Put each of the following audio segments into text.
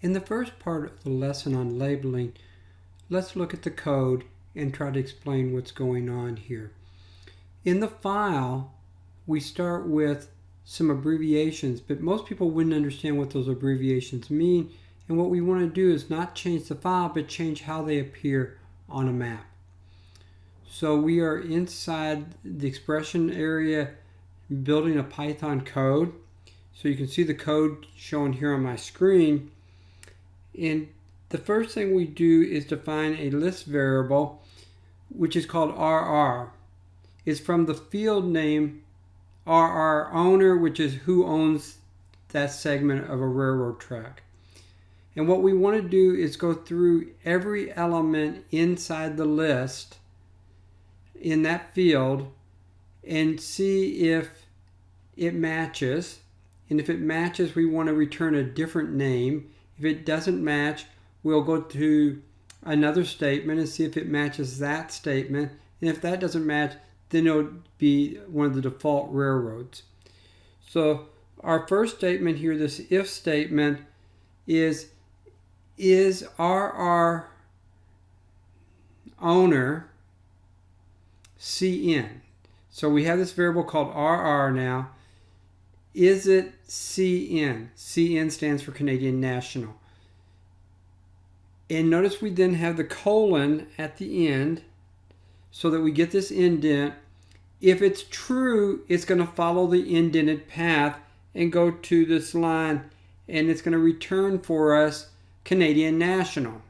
In the first part of the lesson on labeling, let's look at the code and try to explain what's going on here. In the file, we start with some abbreviations, but most people wouldn't understand what those abbreviations mean. And what we want to do is not change the file, but change how they appear on a map. So we are inside the expression area building a Python code. So you can see the code shown here on my screen. And the first thing we do is define a list variable, which is called RR. It's from the field name RR owner, which is who owns that segment of a railroad track. And what we want to do is go through every element inside the list in that field and see if it matches. And if it matches, we want to return a different name. If it doesn't match, we'll go to another statement and see if it matches that statement. And if that doesn't match, then it'll be one of the default railroads. So our first statement here, this if statement, is RR owner CN? So we have this variable called RR now. Is it CN? CN stands for Canadian National. And notice we then have the colon at the end so that we get this indent. If it's true, it's going to follow the indented path and go to this line, and it's going to return for us Canadian National.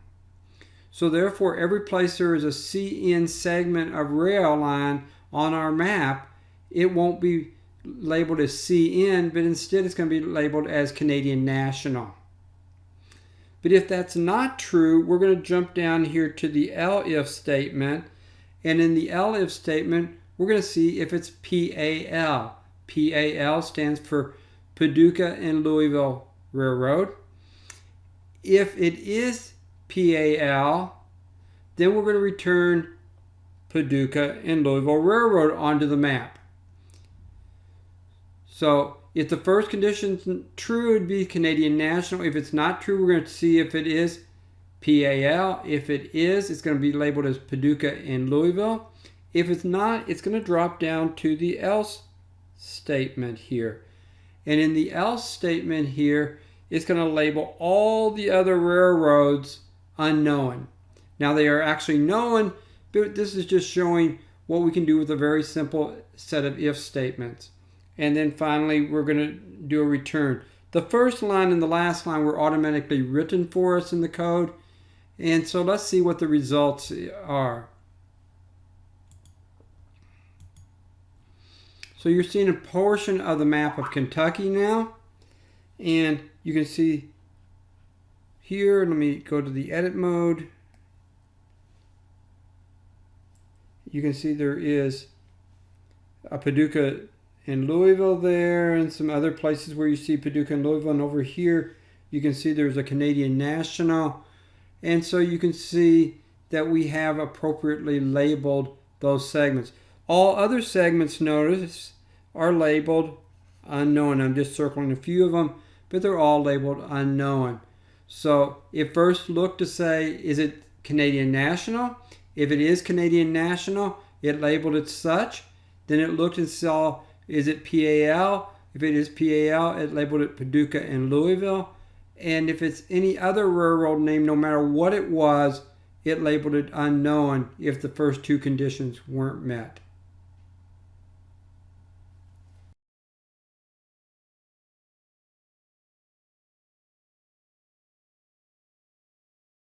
So therefore, every place there is a CN segment of rail line on our map, it won't be labeled as CN, but instead it's going to be labeled as Canadian National. But if that's not true, we're going to jump down here to the elif statement, and in the elif statement, we're going to see if it's PAL. PAL stands for Paducah and Louisville Railroad. If it is PAL, then we're going to return Paducah and Louisville Railroad onto the map. So if the first condition is true, it would be Canadian National. If it's not true, we're going to see if it is PAL. If it is, it's going to be labeled as Paducah and Louisville. If it's not, it's going to drop down to the else statement here. And in the else statement here, it's going to label all the other railroads unknown. Now they are actually known, but this is just showing what we can do with a very simple set of if statements. And then finally, we're going to do a return. The first line and the last line were automatically written for us in the code. And so let's see what the results are. So you're seeing a portion of the map of Kentucky now. And you can see here, let me go to the edit mode. You can see there is a Paducah and Louisville there, and some other places where you see Paducah and Louisville. And over here, you can see there's a Canadian National. And so you can see that we have appropriately labeled those segments. All other segments, notice, are labeled unknown. I'm just circling a few of them, but they're all labeled unknown. So it first looked to say, is it Canadian National? If it is Canadian National, it labeled it such. Then it looked and saw, is it PAL? If it is PAL, it labeled it Paducah and Louisville. And if it's any other railroad name, no matter what it was, it labeled it unknown if the first two conditions weren't met.